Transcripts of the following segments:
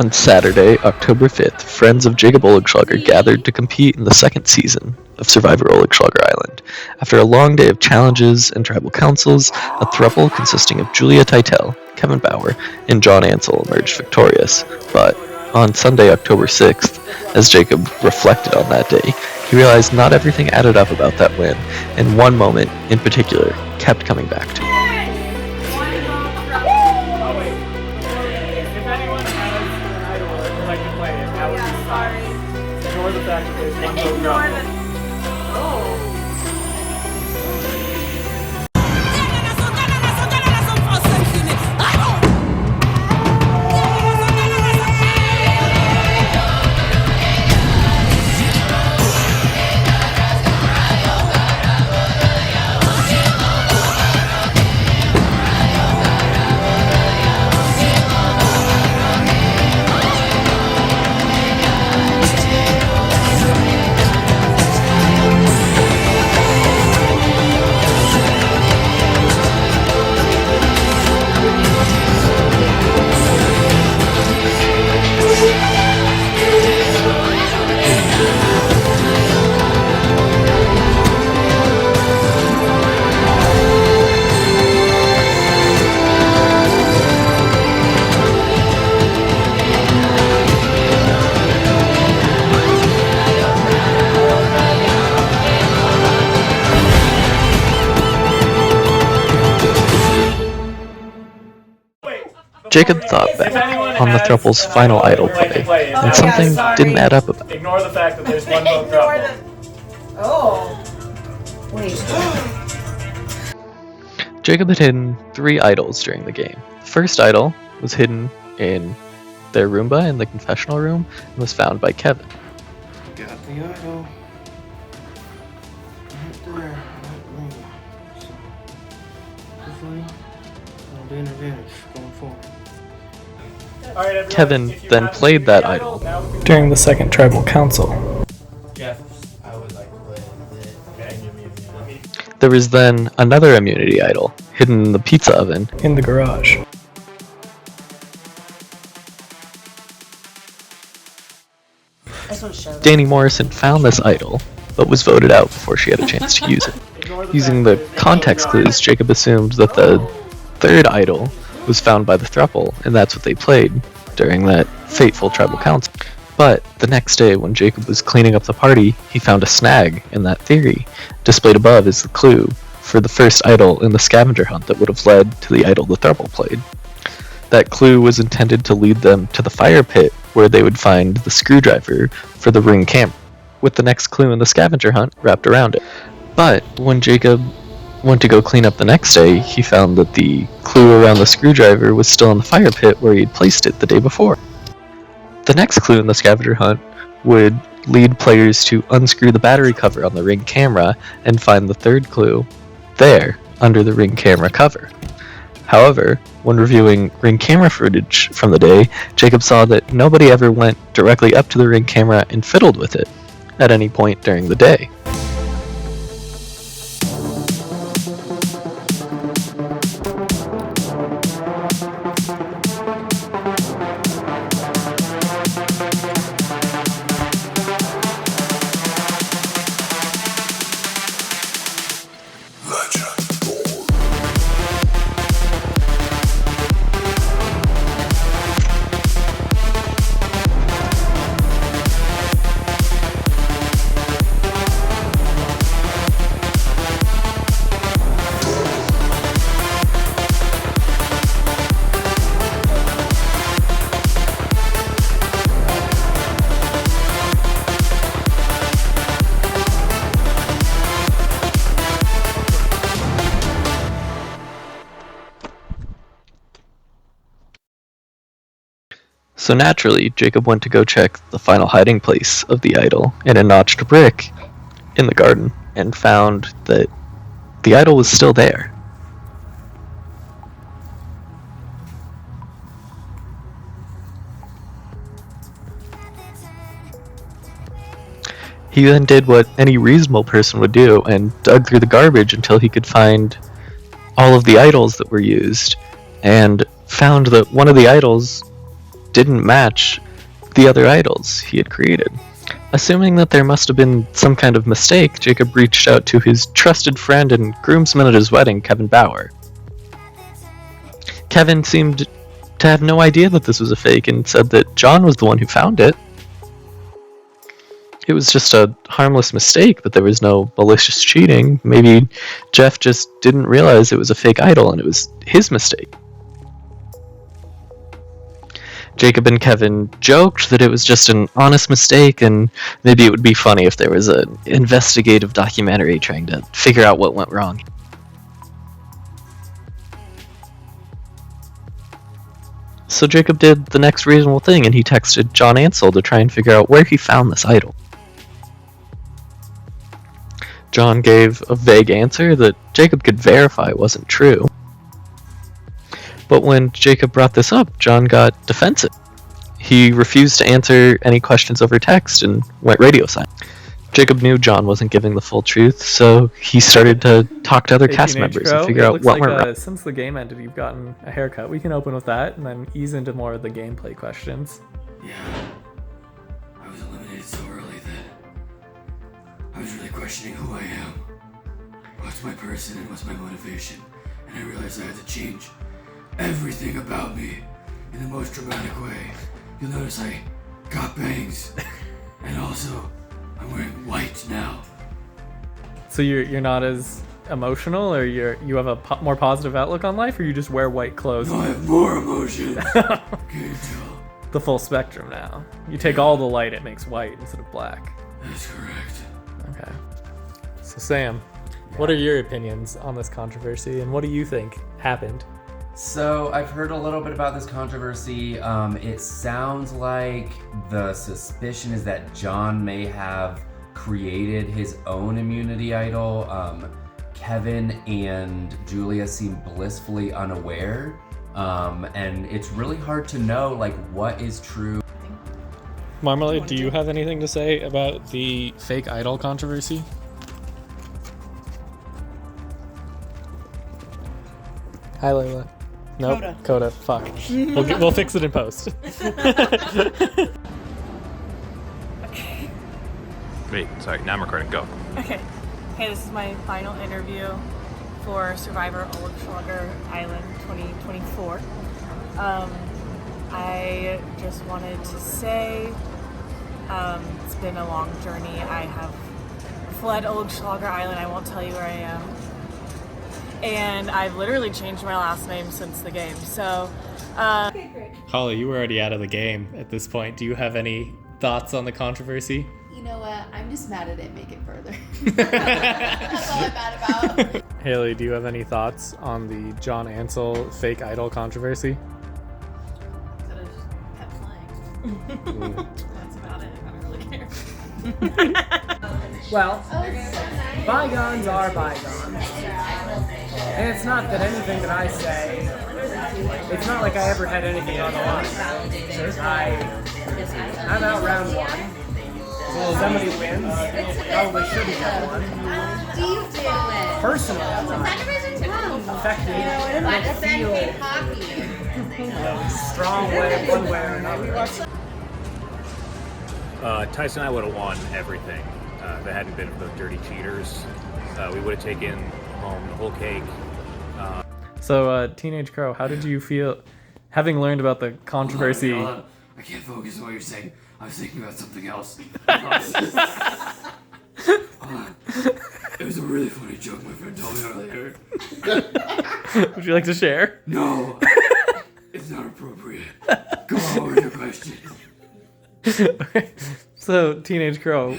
On Saturday, October 5th, friends of Jacob Oligschlager gathered to compete in the second season of Survivor Oligschlager Island. After a long day of challenges and tribal councils, a throuple consisting of Julia Teitel, Kevin Bauer, and John Ansel emerged victorious. But on Sunday, October 6th, as Jacob reflected on that day, he realized not everything added up about that win, and one moment in particular kept coming back to him. Jacob thought back on the throuple's final idol play, and something didn't add up about it. Ignore the fact that there's one vote drop. Wait. Jacob had hidden 3 idols during the game. The first idol was hidden in their Roomba in the confessional room and was found by Kevin. Got the idol. Right there. Right there. So, hopefully, that'll be an advantage going forward. All right, everyone, Kevin if you then have played the that idol, idol now we can- during the second tribal council. Jeff, I would like to play the immunity. There was then another immunity idol hidden in the pizza oven. In the garage. Danny Morrison found this idol, but was voted out before she had a chance to use it. Using the context clues, Jacob assumed that the third idol was found by the throuple, and that's what they played during that fateful tribal council. But the next day, when Jacob was cleaning up the party, he found a snag in that theory. Displayed above is the clue for the first idol in the scavenger hunt that would have led to the idol the throuple played. That clue was intended to lead them to the fire pit, where they would find the screwdriver for the ring camera, with the next clue in the scavenger hunt wrapped around it. But when Jacob went to go clean up the next day, he found that the clue around the screwdriver was still in the fire pit where he had placed it the day before. The next clue in the scavenger hunt would lead players to unscrew the battery cover on the ring camera and find the third clue there, under the ring camera cover. However, when reviewing ring camera footage from the day, Jacob saw that nobody ever went directly up to the ring camera and fiddled with it at any point during the day. So naturally, Jacob went to go check the final hiding place of the idol in a notched brick in the garden, and found that the idol was still there. He then did what any reasonable person would do and dug through the garbage until he could find all of the idols that were used, and found that one of the idols didn't match the other idols he had created. Assuming that there must have been some kind of mistake, Jacob reached out to his trusted friend and groomsman at his wedding, Kevin Bauer. Kevin seemed to have no idea that this was a fake and said that John was the one who found it. It was just a harmless mistake, that there was no malicious cheating. Maybe Jeff just didn't realize it was a fake idol and it was his mistake. Jacob and Kevin joked that it was just an honest mistake, and maybe it would be funny if there was an investigative documentary trying to figure out what went wrong. So Jacob did the next reasonable thing, and he texted John Ansel to try and figure out where he found this idol. John gave a vague answer that Jacob could verify wasn't true. But when Jacob brought this up, John got defensive. He refused to answer any questions over text and went radio silent. Jacob knew John wasn't giving the full truth, so he started to talk to other cast members and figure out what went wrong. Since the game ended, you've gotten a haircut. We can open with that and then ease into more of the gameplay questions. Yeah. I was eliminated so early that I was really questioning who I am. What's my person and what's my motivation? And I realized I had to change everything about me in the most dramatic way. You'll notice I got bangs, and also I'm wearing white now. So you're not as emotional, or you have a more positive outlook on life, or you just wear white clothes? No, I have more emotion. Can you tell? The full spectrum now. You take all the light, it makes white instead of black. That's correct. Okay. So Sam, what are your opinions on this controversy, and what do you think happened? So I've heard a little bit about this controversy. It sounds like the suspicion is that John may have created his own immunity idol. Kevin and Julia seem blissfully unaware. And it's really hard to know like what is true. Marmalade, do you have anything to say about the fake idol controversy? Hi, Layla. Nope. Coda. Fuck. We'll fix it in post. Wait, sorry, now I'm recording. Go. Okay. Hey, this is my final interview for Survivor Oldschlager Island 2024. I just wanted to say it's been a long journey. I have fled Oldschlager Island. I won't tell you where I am. And I've literally changed my last name since the game. So, Holly, you were already out of the game at this point. Do you have any thoughts on the controversy? You know what? I'm just mad I didn't make it further. That's all I'm mad about. Haley, do you have any thoughts on the John Ansel fake idol controversy? That I just kept playing. That's about it. I don't really care. Well, bygones are bygones. And it's not that anything that I say, it's not like I ever had anything on the line. I'm out round one. If somebody wins, probably shouldn't have won. Personally, affected, I don't feel strong way, one way or another. Tyson and I would have won everything if it hadn't been for those dirty cheaters. We would have taken home the whole cake. So, Teenage Crow, how did you feel having learned about the controversy? Hold on. I can't focus on what you're saying. I was thinking about something else. It was a really funny joke my friend told me earlier. Would you like to share? No, it's not appropriate. Go on with your question. Okay. So, Teenage Crow,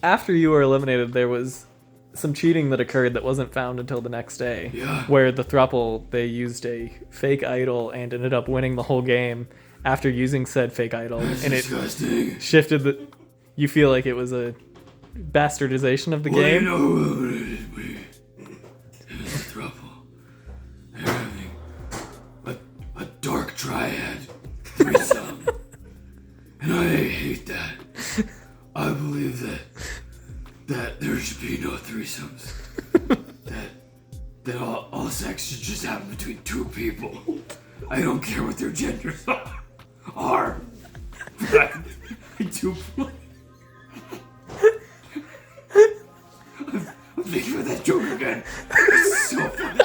after you were eliminated, there was some cheating that occurred that wasn't found until the next day. Yeah. Where the throuple, they used a fake idol and ended up winning the whole game after using said fake idol. That's and disgusting. It shifted the... You feel like it was a bastardization of the Well, game? you know who eliminated me? It was the throuple. They're having a dark triad threesome. And I hate that. I believe that there should be no threesomes. that all sex should just happen between two people. I don't care what their genders are. I do. I'm thinking about that joke again. It's so funny.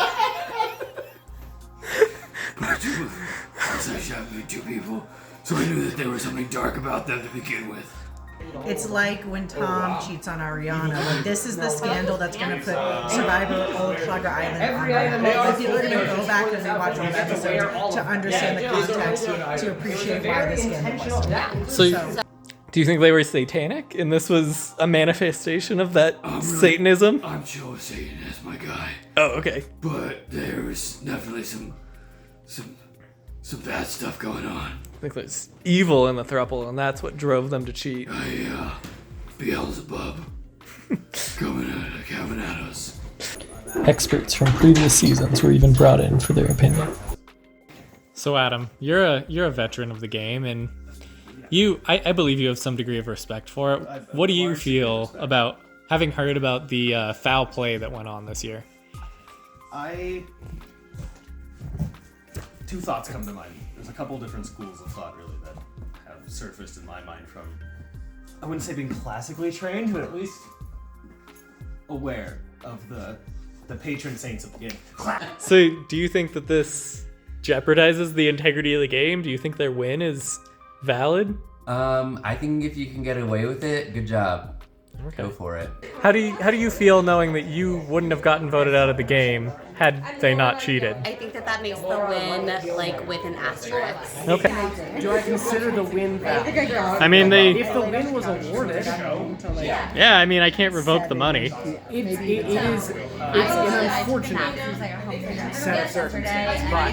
But I do believe I shot between two people, so I knew that there was something dark about them to begin with. It's like when Tom cheats on Ariana. Like, this is the scandal that's going to put Survivor Old Schlager Island on the map. Like, people are going to go back and rewatch these episodes to understand the context, to appreciate why this scandal was started. So, do you think they were satanic, and this was a manifestation of that Satanism? I'm sure Satan is my guy. Oh, okay. But there was definitely some bad stuff going on. I think there's evil in the throuple, and that's what drove them to cheat. Beelzebub coming at us. Experts from previous seasons were even brought in for their opinion. So Adam, you're a veteran of the game, and I believe you have some degree of respect for it. What do you feel about having heard about the foul play that went on this year? Two thoughts come to mind. There's a couple different schools of thought, really, that have surfaced in my mind from, I wouldn't say being classically trained, but at least aware of the patron saints of the game. So, do you think that this jeopardizes the integrity of the game? Do you think their win is valid? I think if you can get away with it, good job. Okay. Go for it. How do you feel knowing that you wouldn't have gotten voted out of the game had they not cheated? I think that makes the win like with an asterisk. Okay. Do I consider the win valid? I mean, if the win was awarded, yeah, I mean, I can't revoke the money. It is an unfortunate set of circumstances, but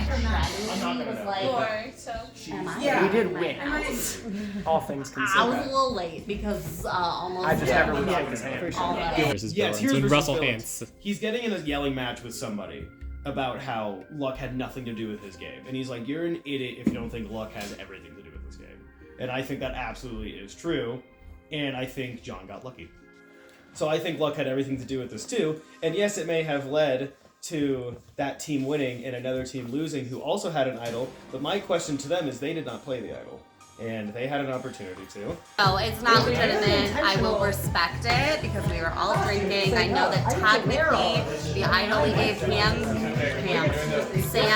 we did win. All things considered. I was a little late because almost. I just never would shake his hand. Yes, here's When Russell villains. He's getting in a yelling match with somebody about how luck had nothing to do with his game. And he's like, you're an idiot if you don't think luck has everything to do with this game. And I think that absolutely is true. And I think John got lucky. So I think luck had everything to do with this too. And yes, it may have led to that team winning and another team losing who also had an idol. But my question to them is they did not play the idol. And they had an opportunity to. Oh, it's not legitimate. I will respect it because we were all drinking. I know that technically the idol we gave Sam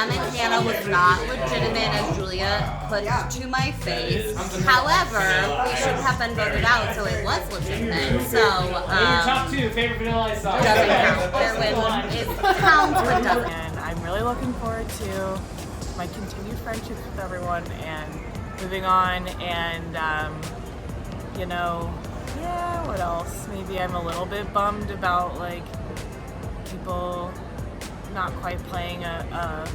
and Hannah was not legitimate, as Julia put to my face. However, we should have been voted out, so it was legitimate. So, top two favorite Vanilla Ice songs. Doesn't count. Their win is counts, but doesn't. And I'm really looking forward to my continued friendships with everyone and moving on, and what else? Maybe I'm a little bit bummed about like people not quite playing a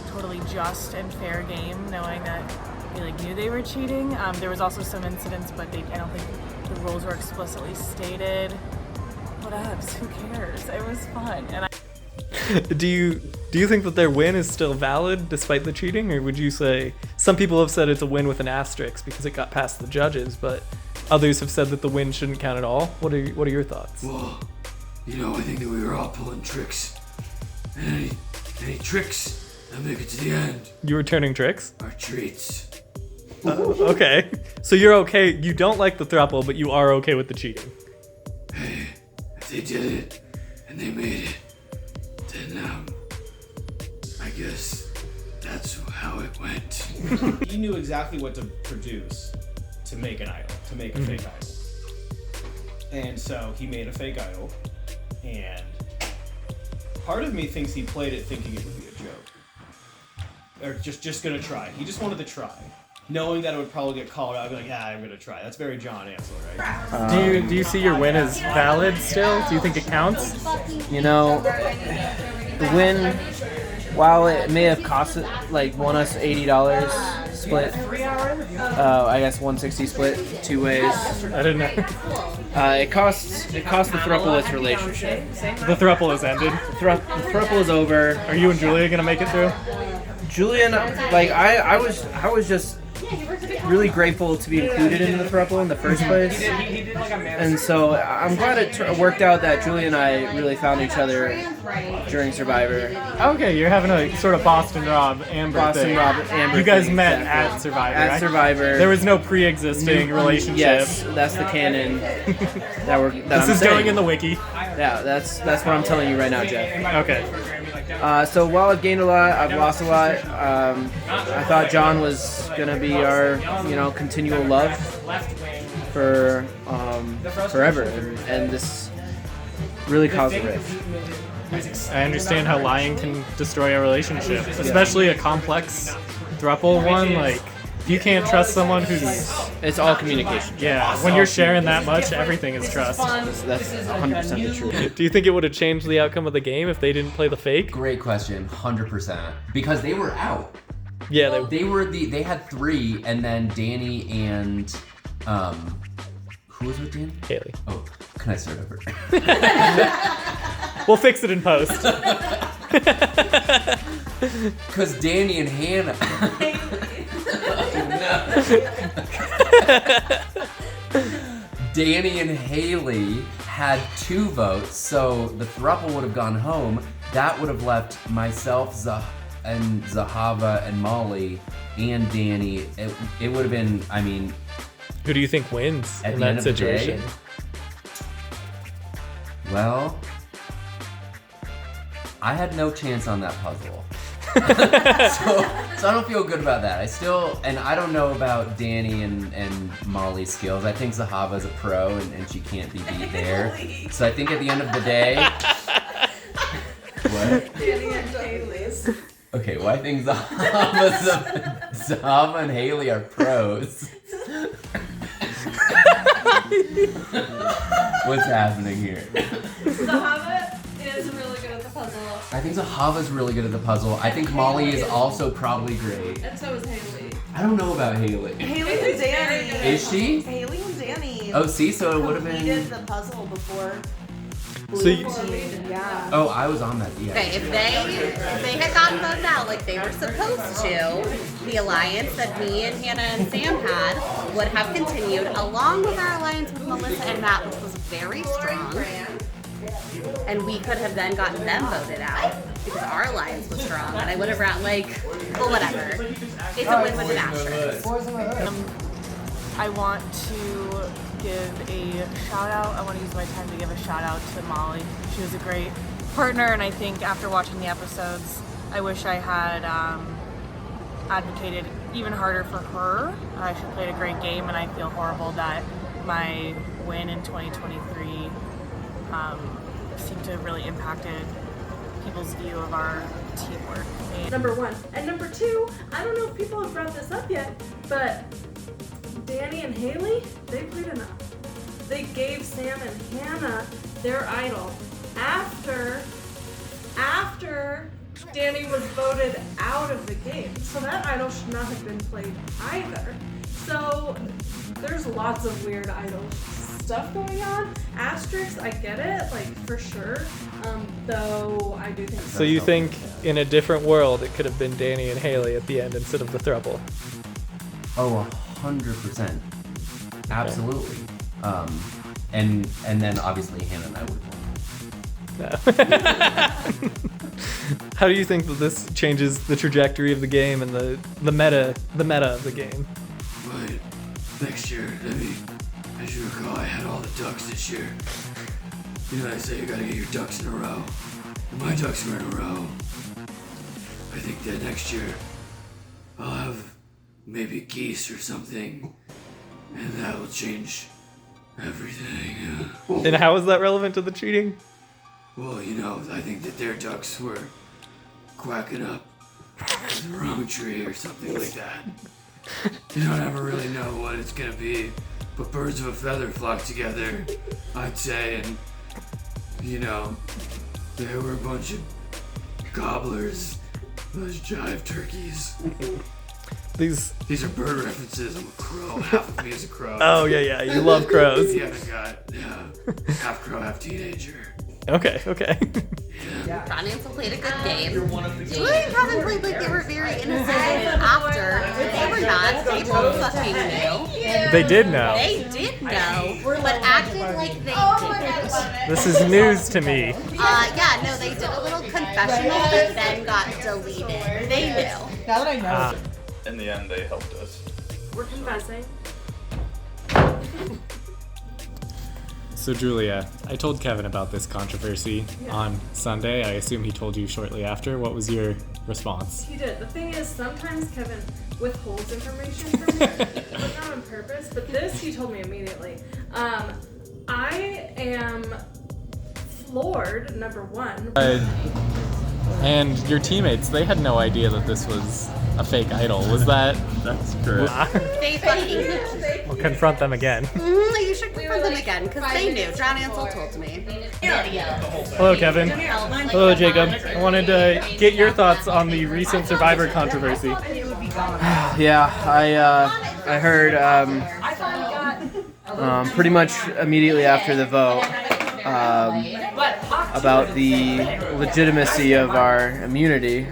totally just and fair game, knowing that they knew they were cheating. There was also some incidents, but I don't think the rules were explicitly stated. Whatevs, who cares? It was fun, and Do you think that their win is still valid despite the cheating, or would you say some people have said it's a win with an asterisk because it got past the judges, but others have said that the win shouldn't count at all? What are your thoughts? Well, I think that we were all pulling tricks. And any tricks that make it to the end. You were turning tricks? Are treats. Okay, so you're okay. You don't like the throuple, but you are okay with the cheating. Hey, if they did it and they made it, then I guess that's how it went. He knew exactly what to produce to make an idol, to make a fake idol. And so he made a fake idol, and part of me thinks he played it thinking it would be a joke. Or just gonna try. He just wanted to try. Knowing that it would probably get called out, I'd be like, I'm gonna try. That's very John Ansel, right? Do you see your win as valid still? Do you think it counts? The win, while it may have cost won us $80 split, I guess 160 split 2 ways. I didn't know. It cost the throuple its relationship. The throuple has ended. The throuple is over. Are you and Julia gonna make it through? Julian, I was just really grateful to be included in the throuple in the first place. And so I'm glad it worked out that Julia and I really found each other during Survivor. Okay, you're having a sort of Boston Rob Amber Boston thing. Rob Amber You guys thing, met exactly. at Survivor. At Survivor. There was no pre-existing relationship. Yes, that's the canon that This is going in the wiki. Yeah, that's what I'm telling you right now, Jeff. Okay. So while I've gained a lot, I've lost a lot. I thought John was gonna be our, continual love for forever, and this really caused a rift. I understand how lying can destroy a relationship, especially a complex throuple one. Like, if you can't trust someone who's... It's all communication. Yeah, when you're sharing that much, everything is trust. That's 100% the truth. Do you think it would have changed the outcome of the game if they didn't play the fake? Great question, 100%. Because they were out. Yeah, they had 3, and then Danny and who was with Danny? Haley. Oh, can I start over? We'll fix it in post. Because Danny and Hannah. Danny and Haley had 2 votes, so the throuple would have gone home. That would have left myself, and Zahava and Molly and Danny. It would have been, Who do you think wins at in the end that of the day? situation? Well, I had no chance on that puzzle. so I don't feel good about that. I don't know about Danny and Molly's skills. I think Zahava's a pro and she can't be beat there. So I think at the end of the day... What? Danny and Haley's. Okay, well I think Zahava and Haley are pros. What's happening here? Zahava is really good at the puzzle. I think Zahava's really good at the puzzle. I think Molly is also probably great. And so is Haley. I don't know about Haley. Haley and Danny. Is she? Haley and Danny. Oh, see, so it would have been. Completed the puzzle before. So you- Yeah. Oh, I was on that. Yeah. Okay, if they had gotten voted out like they were supposed to, the alliance that me and Hannah and Sam had would have continued, along with our alliance with Melissa and Matt, which was very strong. And we could have then gotten them voted out because our alliance was strong, and I would have ran well, whatever. It's a win with an asterisk. I want to give a shout out. I want to use my time to give a shout out to Molly. She was a great partner, and I think after watching the episodes, I wish I had advocated even harder for her. She played a great game, and I feel horrible that my win in 2023 seemed to have really impacted people's view of our teamwork. Number 1. And number 2, I don't know if people have brought this up yet, but Danny and Haley, they played enough. They gave Sam and Hannah their idol after Danny was voted out of the game. So that idol should not have been played either. So there's lots of weird idol stuff going on. Asterisks, I get it, for sure. Though I do think So you think in a different world it could have been Danny and Haley at the end instead of the throuple? Oh, 100%. Absolutely. And then obviously Hannah and I would win. How do you think that this changes the trajectory of the game and the meta of the game? But next year, as you recall, I had all the ducks this year. You know, I say you gotta get your ducks in a row. And my ducks were in a row. I think that next year I'll have maybe geese or something, and that will change everything. And how is that relevant to the cheating? Well, I think that their ducks were quacking up in the wrong tree or something like that. You don't ever really know what it's gonna be, but birds of a feather flock together, I'd say, and there were a bunch of gobblers, those jive turkeys. These are bird references. I'm a crow. Half of me is a crow. Oh yeah, you love crows. You haven't got half crow, half teenager. Okay. John Ansel played a good game. Julie and Kevin played like they were very innocent after. They were not. They both fucking knew. They did know. They did know, but acted like they didn't. This is news to me. Yeah, no, they did a little confessional that then got deleted. They knew. Now that I know. In the end, they helped us. We're confessing. So Julia, I told Kevin about this controversy on Sunday. I assume he told you shortly after. What was your response? He did. The thing is, sometimes Kevin withholds information from me, but not on purpose. But this, he told me immediately. I am floored, number one. And your teammates, they had no idea that this was a fake idol. Was that? That's correct. They fucking knew. We'll confront them again. You should confront them again, because they knew. John Ansel told me. Hello, Kevin. Hello, Jacob. I wanted to get your thoughts on the recent Survivor controversy. Yeah, I heard pretty much immediately after the vote about the legitimacy of our immunity.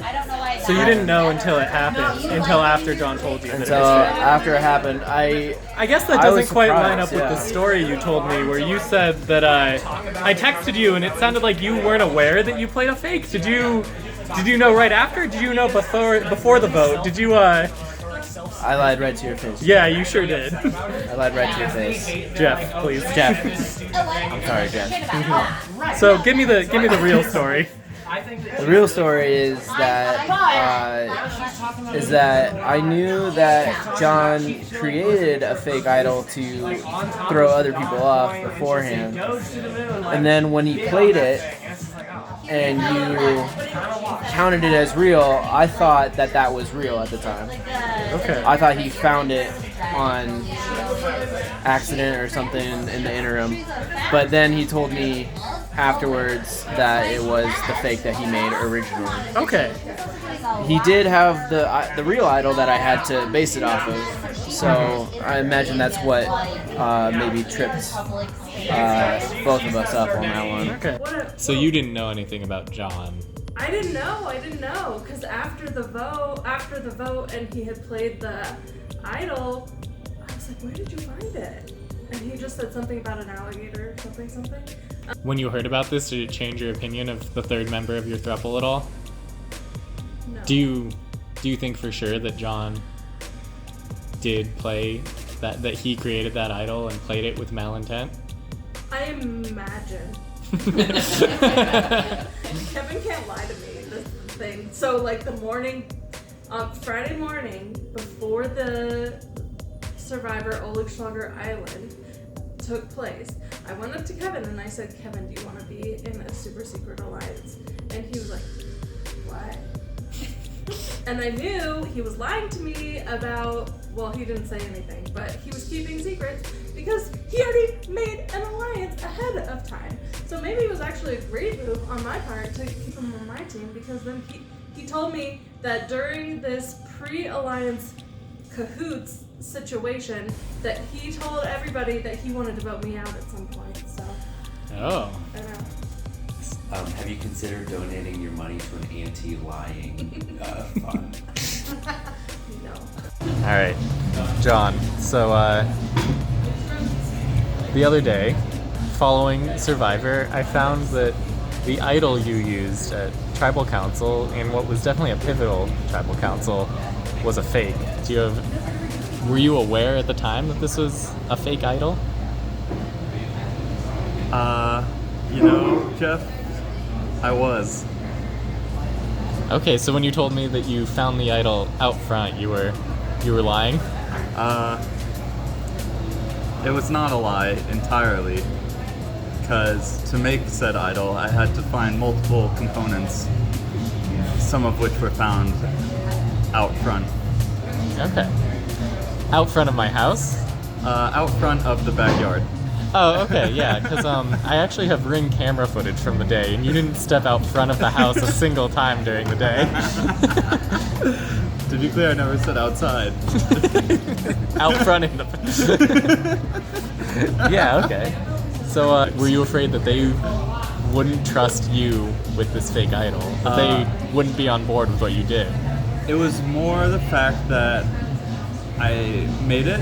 So you didn't know until it happened, until after John told you. Until after it happened, I guess that doesn't quite line up with the story you told me, where you said that I texted you and it sounded like you weren't aware that you played a fake. Did you know right after? Did you know before the vote? Did you I lied right to your face. Yeah, you sure did. I lied right to your face. Jeff, please. Jeff. I'm sorry, Jeff. So give me the real story. The real story is that I knew that John created a fake idol to throw other people off beforehand, and then when he played it and you counted it as real, I thought that was real at the time. Okay. I thought he found it on accident or something in the interim, but then he told me afterwards that it was the fake that he made originally. Okay. He did have the real idol that I had to base it off of, so I imagine that's what maybe tripped both of us up on that one. Okay. So you didn't know anything about John? I didn't know, because after the vote, and he had played the idol, I was like, where did you find it? And he just said something about an alligator, something. When you heard about this, did it change your opinion of the third member of your throuple at all? No. Do you think for sure that John did play that he created that idol and played it with malintent? I imagine. Kevin can't lie to me, this thing. So like Friday morning, before the Survivor Oligschlager Island took place, I went up to Kevin and I said, Kevin, do you want to be in a super secret alliance? And he was like, what? And I knew he was lying to me about, well, he didn't say anything, but he was keeping secrets because he already made an alliance ahead of time. So maybe it was actually a great move on my part to keep him on my team, because then he told me that during this pre-alliance cahoots situation that he told everybody that he wanted to vote me out at some point, so. Oh. I don't know. Have you considered donating your money to an anti-lying fund? No. All right, John. So the other day, following Survivor, I found that the idol you used at Tribal Council, in what was definitely a pivotal Tribal Council, was a fake. Were you aware at the time that this was a fake idol? Jeff, I was. Okay, so when you told me that you found the idol out front, you were lying? It was not a lie entirely, because to make said idol, I had to find multiple components, some of which were found out front. Okay. Out front of my house? Out front of the backyard. Oh, okay, yeah, because I actually have Ring camera footage from the day, and you didn't step out front of the house a single time during the day. To be clear, I never said outside. Out front in the... Yeah, okay. So, were you afraid that they wouldn't trust you with this fake idol. That they wouldn't be on board with what you did. It was more the fact that I made it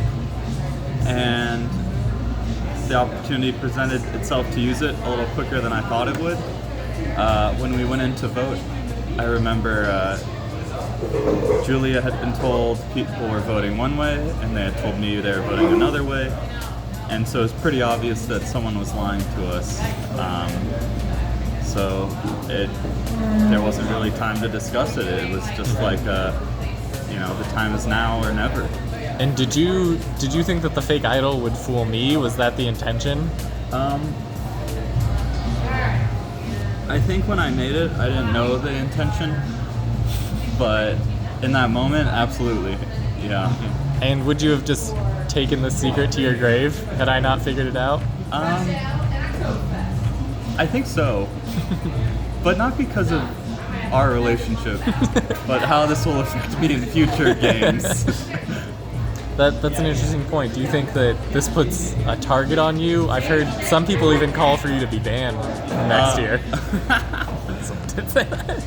and the opportunity presented itself to use it a little quicker than I thought it would. When we went in to vote, I remember Julia had been told people were voting one way and they had told me they were voting another way. And so it was pretty obvious that someone was lying to us. So there wasn't really time to discuss it. It was just like, the time is now or never. And did you think that the fake idol would fool me? Was that the intention? I think when I made it, I didn't know the intention, but in that moment, absolutely, yeah. And would you have just taken the secret to your grave had I not figured it out? I think so, but not because of our relationship, but how this will affect me in future games. That's an interesting point. Do you think that this puts a target on you? I've heard some people even call for you to be banned next year. Someone did say that.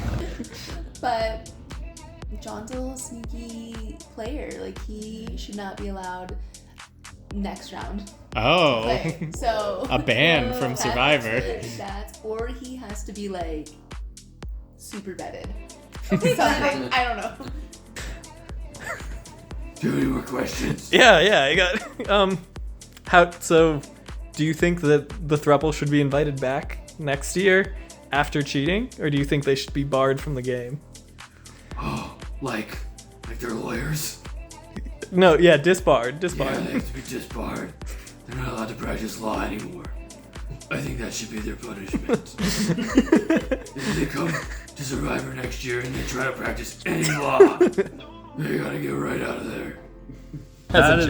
But John's a little sneaky player. Like, he should not be allowed next round. Oh. Play. So a ban from Survivor. Or he has to be like super vetted. Something. I don't know. Do you have any more questions? Yeah, I got. So, do you think that the throuple should be invited back next year after cheating, or do you think they should be barred from the game? Oh, like they're lawyers? No, yeah, disbarred. Yeah, they have to be disbarred. They're not allowed to practice law anymore. I think that should be their punishment. If they come to Survivor next year and they try to practice any law, they gotta get right out of there. That's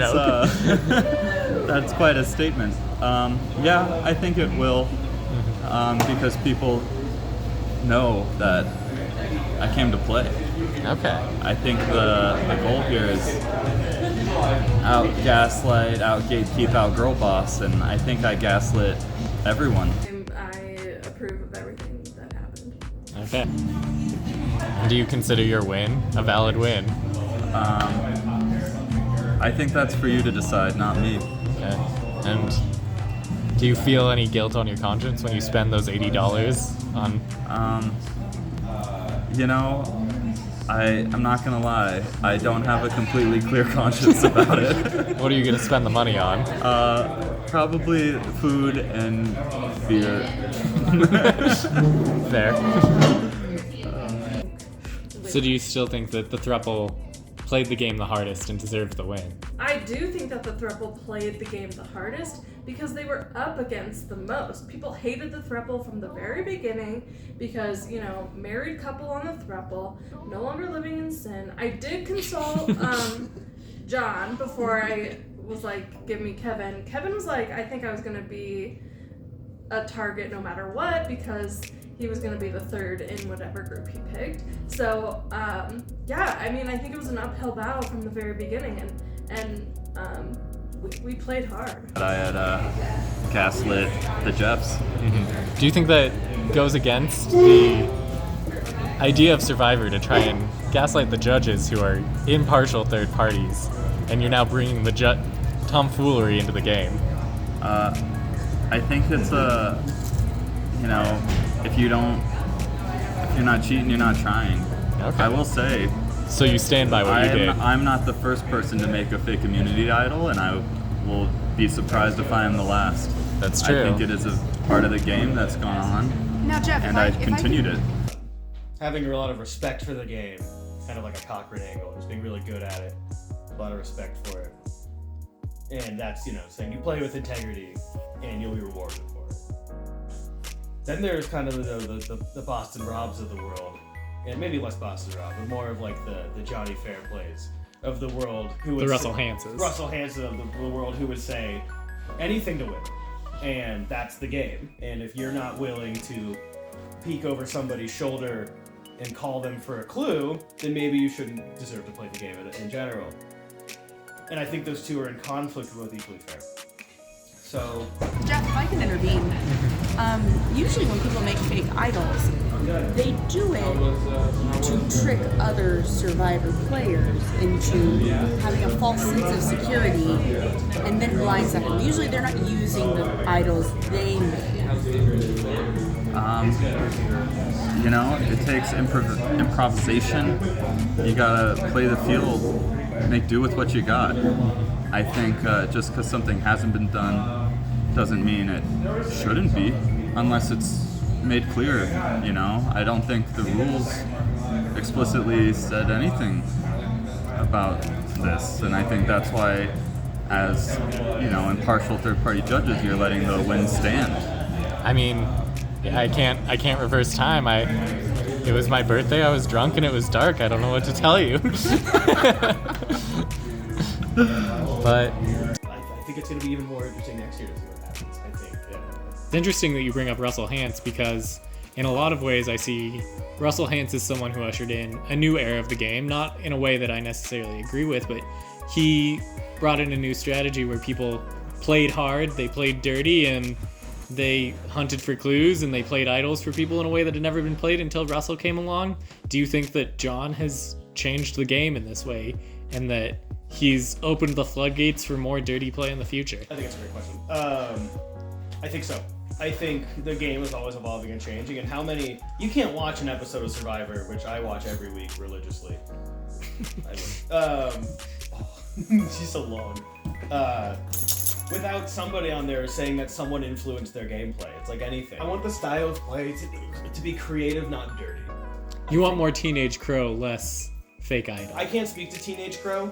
that's quite a statement. Yeah, I think it will, because people know that I came to play. Okay. I think the goal here is out gaslight, out gatekeep, out girl boss, and I think I gaslit everyone. I approve of everything that happened. Okay. And do you consider your win a valid win? I think that's for you to decide, not me. Okay. And do you feel any guilt on your conscience when you spend those $80 on? I'm not gonna lie. I don't have a completely clear conscience about it. What are you gonna spend the money on? Probably food and beer. Fair. So do you still think that the throuple played the game the hardest and deserved the win? I do think that the throuple played the game the hardest because they were up against the most. People hated the throuple from the very beginning because, married couple on the throuple, no longer living in sin. I did consult John before I was like, give me Kevin. Kevin was like, I think I was going to be a target no matter what because he was going to be the third in whatever group he picked. So, I think it was an uphill battle from the very beginning, and we played hard. I had gaslit the Jeffs. Mm-hmm. Do you think that goes against the idea of Survivor to try and gaslight the judges who are impartial third parties, and you're now bringing the tomfoolery into the game? I think it's if you're not cheating, you're not trying. Okay. I will say. So you stand by what you did? I'm not the first person to make a fake immunity idol, and I will be surprised if I am the last. That's true. I think it is a part of the game that's gone on. Now, Jeff, and I've continued it. Having a lot of respect for the game, kind of like a Cochrane angle, just being really good at it, a lot of respect for it. And that's, saying you play with integrity and you'll be rewarded for it. Then there's kind of the Boston Robs of the world, and maybe less Boston Rob, but more of like the Johnny Fair plays of the world. Who would the Russell Hanses. Russell Hansen of the world who would say anything to win, and that's the game. And if you're not willing to peek over somebody's shoulder and call them for a clue, then maybe you shouldn't deserve to play the game in general. And I think those two are in conflict with both equally fair. So, Jeff, if I can intervene, usually when people make fake idols, they do it to trick other Survivor players into having a false sense of security and then blindside them. Usually they're not using the idols they made. You know, it takes improvisation. You gotta play the field, make do with what you got. I think just because something hasn't been done doesn't mean it shouldn't be, unless it's made clear, you know? I don't think the rules explicitly said anything about this, and I think that's why, as, you know, impartial third-party judges, you're letting the win stand. I mean, I can't reverse time. It was my birthday, I was drunk, and it was dark. I don't know what to tell you. But I think it's going to be even more interesting next year to see what happens. I think. it's interesting that you bring up Russell Hantz, because in a lot of ways I see Russell Hantz as someone who ushered in a new era of the game, not in a way that I necessarily agree with, but he brought in a new strategy where people played hard, they played dirty, and they hunted for clues, and they played idols for people in a way that had never been played until Russell came along. Do you think that John has changed the game in this way, and that he's opened the floodgates for more dirty play in the future? I think it's a great question. I think so. I think the game is always evolving and changing, and how many... You can't watch an episode of Survivor, which I watch every week religiously. She's so long. Without somebody on there saying that someone influenced their gameplay. It's like anything. I want the style of play to be creative, not dirty. You want more Teenage Crow, less fake idol. I can't speak to Teenage Crow,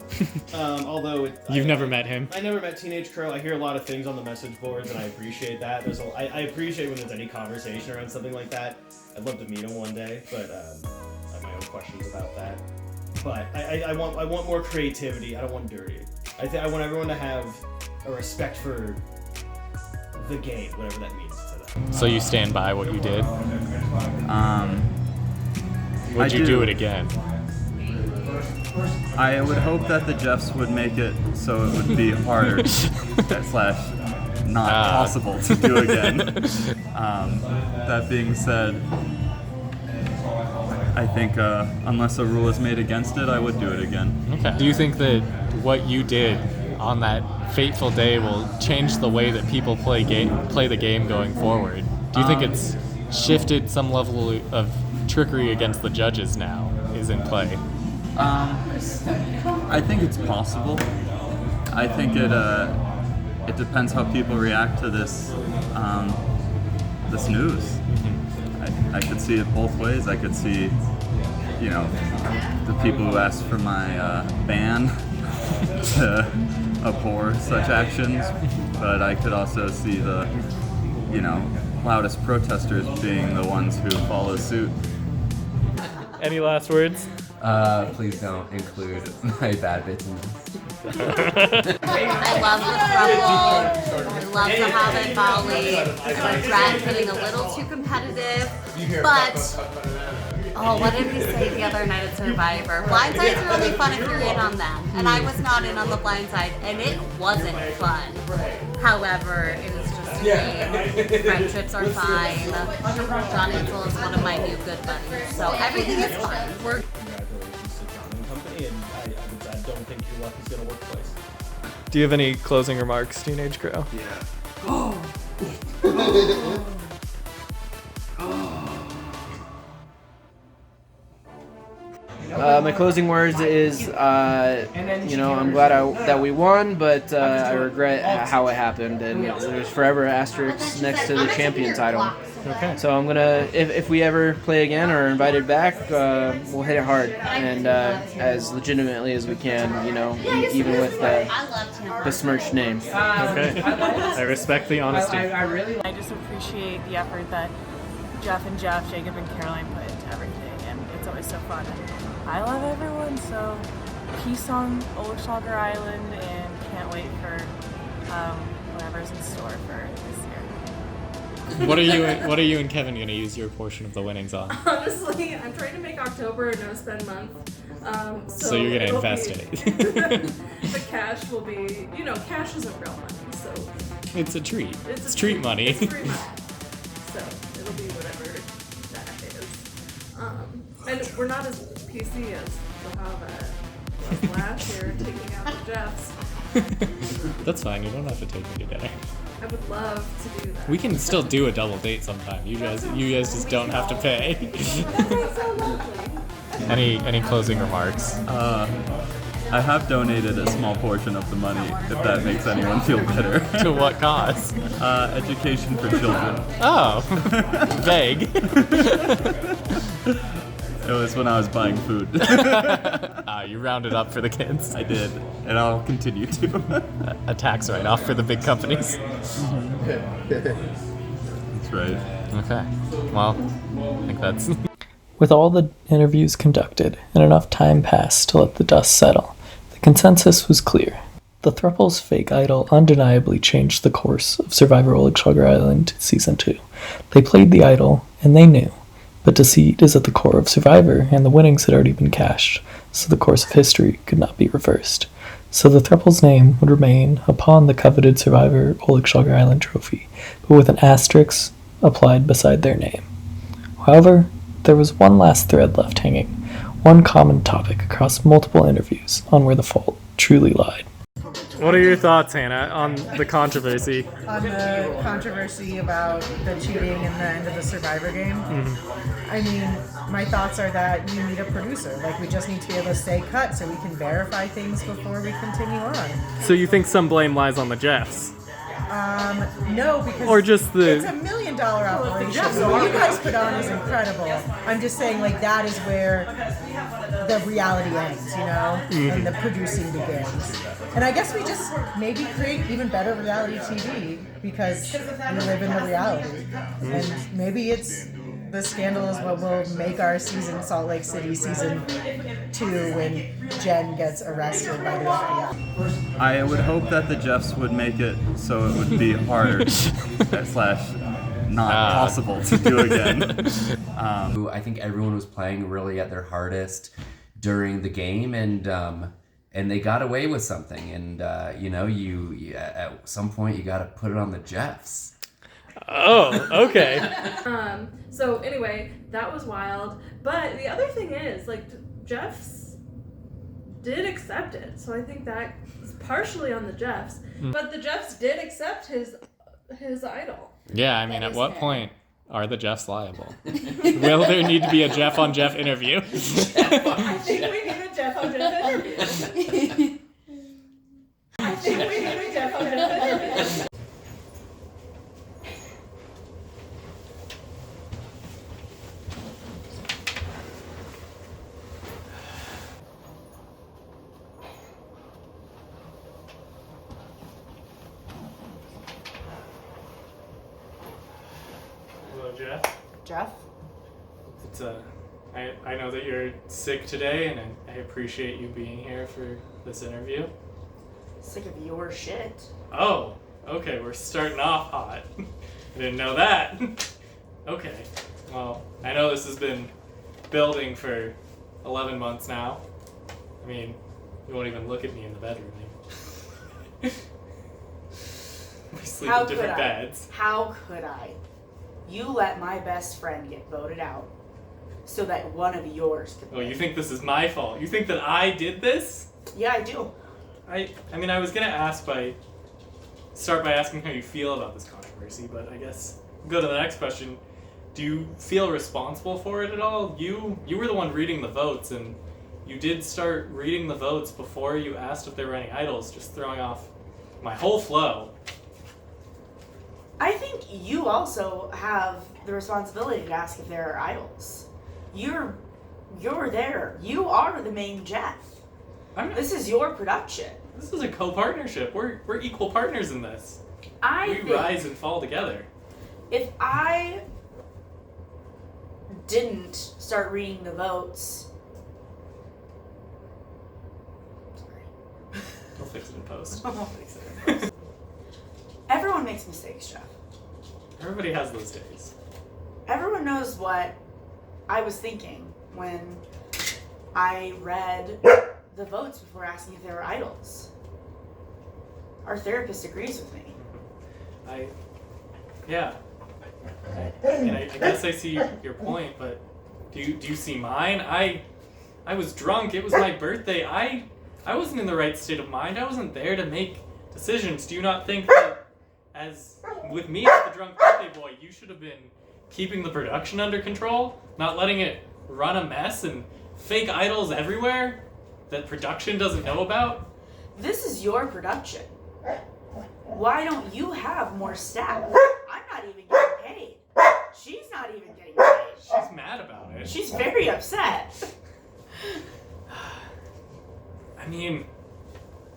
although You've never met him? I never met Teenage Crow. I hear a lot of things on the message boards, and I appreciate that. I appreciate when there's any conversation around something like that. I'd love to meet him one day, but I have my own questions about that. But I want more creativity. I don't want dirty. I want everyone to have a respect for the game, whatever that means to them. So you stand by what you did? Would you do it again? I would hope that the Jeffs would make it so it would be harder / not possible to do again. That being said, I think unless a rule is made against it, I would do it again. Okay. Do you think that what you did on that fateful day will change the way that people play the game going forward? Do you think it's shifted some level of trickery against the judges now is in play? I think it's possible. I think it depends how people react to this this news. I could see it both ways. I could see, you know, the people who asked for my ban to abhor such actions, but I could also see the, you know, loudest protesters being the ones who follow suit. Any last words? Please don't include my bad bits in this. I love the Thruple. I love the Hobbit Volley. I regret getting a little too competitive. But, what did we say the other night at Survivor? Blindsides are really fun if you're in on them. And I was not in on the blindside, and it wasn't fun. However, it is just a game. Friendships are fine. John Ansel is one of my new good buddies. So everything is fine. We're Congratulations to John and company, and I don't think your luck is going to work twice. Do you have any closing remarks, Teenage Crow? Yeah. My closing words is, I'm glad that we won, but I regret how it happened, and there's forever asterisks next to the champion title. Okay. So I'm gonna, if we ever play again or are invited back, we'll hit it hard and as legitimately as we can, even with the besmirched name. Okay. I respect the honesty. I just appreciate the effort that Jeff, Jacob, and Caroline put into everything, and it's always so fun. And I love everyone, so peace on Olaschlager Island, and can't wait for whatever's in store for this year. What are you and Kevin gonna use your portion of the winnings on? Honestly, I'm trying to make October a no-spend month. So you're gonna it'll invest be- it. The cash will be, cash isn't real money, so It's a treat. it's treat money. It's free money. So it'll be whatever that is. And we're not as PC as the Hobbit was last year, taking out the Jeffs. That's fine. You don't have to take me to dinner. I would love to do that. We can still do a double date sometime. You guys just don't have to pay. That's so lovely. Any closing remarks? I have donated a small portion of the money, if that makes anyone feel better. To what cause? Education for children. Oh, vague. It was when I was buying food. You rounded up for the kids. I did, and I'll continue to. A tax write-off for the big companies. That's right. Okay. Well, I think that's... With all the interviews conducted and enough time passed to let the dust settle, the consensus was clear. The Thruple's fake idol undeniably changed the course of Survivor Oligschlager Island Season 2. They played the idol, and they knew. But deceit is at the core of Survivor, and the winnings had already been cashed, so the course of history could not be reversed. So the Thruple's name would remain upon the coveted Survivor Oligschlager Island trophy, but with an asterisk applied beside their name. However, there was one last thread left hanging, one common topic across multiple interviews on where the fault truly lied. What are your thoughts, Hannah, on the controversy? On the controversy about the cheating and the end of the Survivor game. I mean, my thoughts are that you need a producer. Like, we just need to be able to stay cut so we can verify things before we continue on. So you think some blame lies on the Jeffs? No, because Or just the- it's $1 million operation. What you guys put on is incredible. I'm just saying, like, that is where the reality ends, and the producing begins. And I guess we just maybe create even better reality TV because we live in the reality. And maybe it's the scandal is what will make our season Salt Lake City season 2 when Jen gets arrested by the FBI. I would hope that the Jeffs would make it so it would be hard / not possible to do again. I think everyone was playing really at their hardest during the game, and they got away with something. And you at some point you got to put it on the Jeffs. Oh, okay. So anyway, that was wild. But the other thing is, like, Jeffs did accept it, so I think that is partially on the Jeffs. But the Jeffs did accept his idol. Yeah, I mean, at what point are the Jeffs liable? Will there need to be a Jeff on Jeff interview? I think we need a Jeff on Jeff interview. I think we need a Jeff on Jeff interview. Hello, Jeff. Jeff? It's I know that you're sick today, and I appreciate you being here for this interview. Sick of your shit. Oh, okay, we're starting off hot. I didn't know that. Okay, well, I know this has been building for 11 months now. I mean, you won't even look at me in the bedroom. We sleep in different beds. How could I? You let my best friend get voted out so that one of yours could Oh, you think this is my fault? You think that I did this? Yeah, I do. I mean, I was gonna start by asking how you feel about this controversy, but I guess we'll go to the next question. Do you feel responsible for it at all? You were the one reading the votes, and you did start reading the votes before you asked if there were any idols, just throwing off my whole flow. I think you also have the responsibility to ask if there are idols. You're there. You are the main Jeff. This is your production. This is a co-partnership. We're equal partners in this. We think rise and fall together. If I didn't start reading the votes, We'll fix it in post. I'll fix it in post. Everyone makes mistakes, Jeff. Everybody has those days. Everyone knows what I was thinking when I read the votes before asking if they were idols. Our therapist agrees with me. Yeah. And I guess I see your point, but do you see mine? I was drunk. It was my birthday. I wasn't in the right state of mind. I wasn't there to make decisions. Do you not think that, as with me as the drunk birthday boy, you should have been keeping the production under control, not letting it run a mess and fake idols everywhere that production doesn't know about? This is your production. Why don't you have more staff? I'm not even getting paid. She's not even getting paid. She's mad about it. She's very upset. I mean,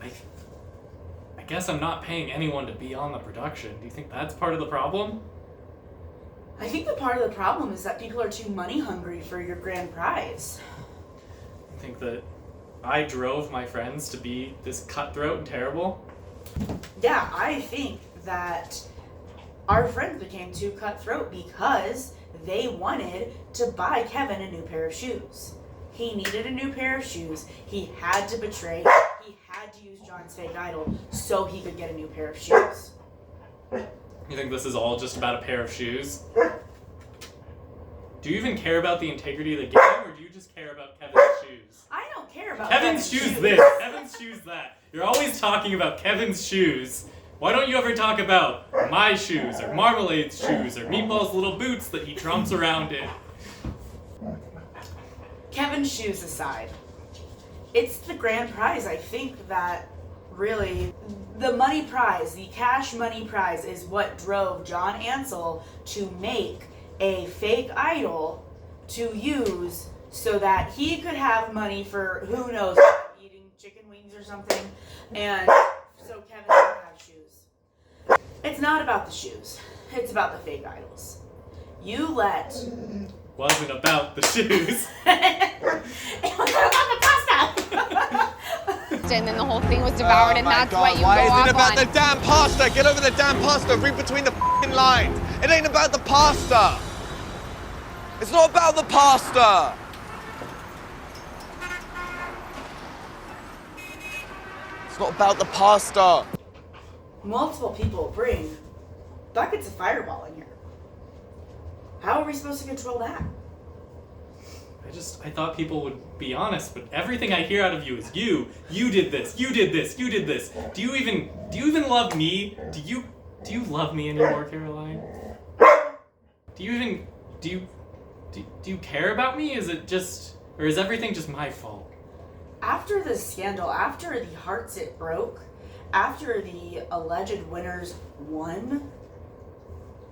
I guess I'm not paying anyone to be on the production. Do you think that's part of the problem? I think the part of the problem is that people are too money hungry for your grand prize. I think that I drove my friends to be this cutthroat and terrible. Yeah, I think that our friends became too cutthroat because they wanted to buy Kevin a new pair of shoes. He needed a new pair of shoes. He had to betray. He had to use John's fake idol so he could get a new pair of shoes. You think this is all just about a pair of shoes? Do you even care about the integrity of the game, or do you just care about Kevin's shoes? I don't care about Kevin's shoes this, Kevin's shoes that. You're always talking about Kevin's shoes. Why don't you ever talk about my shoes, or Marmalade's shoes, or Meatball's little boots that he trumps around in? Kevin's shoes aside, it's the grand prize. I think that really the money prize, the cash money prize, is what drove John Ansel to make a fake idol to use so that he could have money for who knows what, eating chicken wings or something, and so Kevin could have shoes. It's not about the shoes. It's about the fake idols. You let... Wasn't about the shoes. It was about the pasta. And then the whole thing was devoured, and that's what you Why go is off it about on. the damn pasta? Get over the damn pasta. Read between the f***ing lines. It ain't about the pasta. It's not about the pasta. It's not about the pasta. Multiple people bring buckets of Fireball in here. How are we supposed to control that? I thought people would be honest, but everything I hear out of you is you did this, you did this, you did this. Do you even love me? Do you love me anymore, Caroline? Do you care about me? Is it just, or is everything just my fault? After the scandal, after the hearts it broke, after the alleged winners won,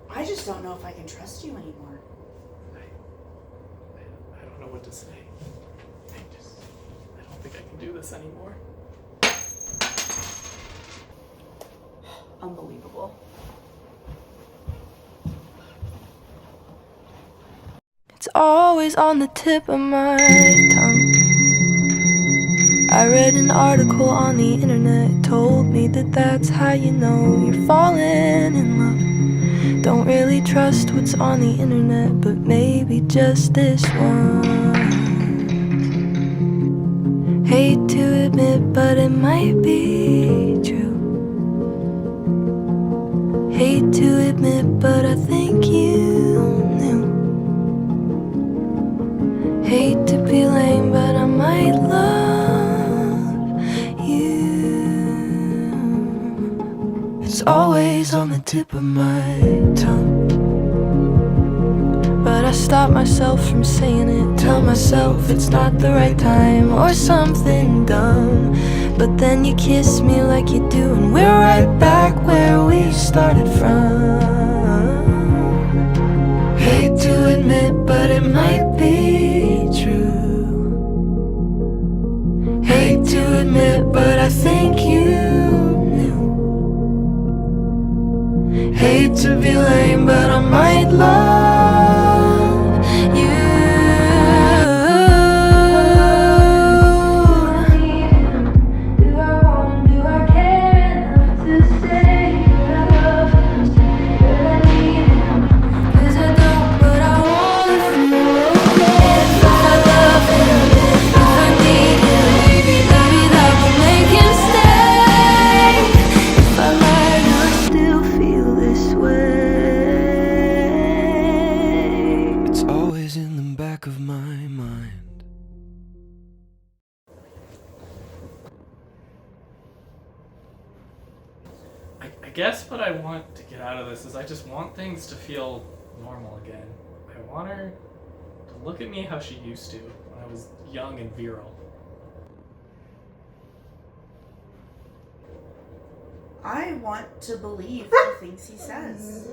I just don't know if I can trust you anymore. I don't know what to say. I don't think I can do this anymore. Unbelievable. It's always on the tip of my tongue. I read an article on the internet, told me that that's how you know you're falling in love. Don't really trust what's on the internet, but maybe just this one. Hate to admit, but it might be true. Hate to admit, but I think you knew. Hate to be lame, but I might love you. It's always on the tip of my tongue, but I stop myself from saying it. Tell myself it's not the right time or something dumb, but then you kiss me like you do, and we're right back where we started from. Hate to admit, but it might be true. Hate to admit, but I think you knew. Hate to be lame, but I might love you. Do I want, do I care enough to say that I love you? That I need it? guess what I want to get out of this is I just want things to feel normal again. I want her to look at me how she used to when I was young and virile. I want to believe the things he says.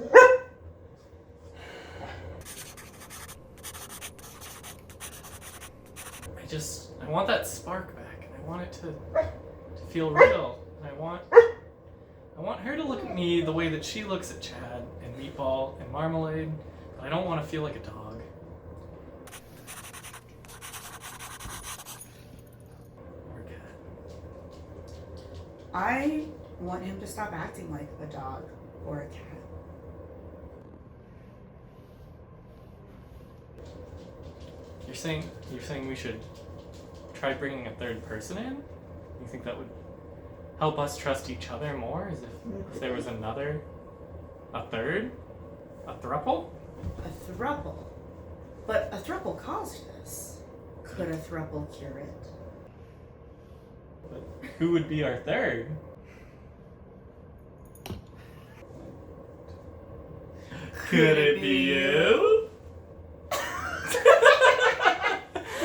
I want that spark back, and I want it to feel real. And I want her to look at me the way that she looks at Chad and Meatball and Marmalade, but I don't want to feel like a dog. Or a cat. I want him to stop acting like a dog or a cat. You're saying we should try bringing a third person in? You think that would help us trust each other more, as if there was a third? A throuple? A throuple. But a throuple caused this. Could a throuple cure it? But who would be our third? Could it be you?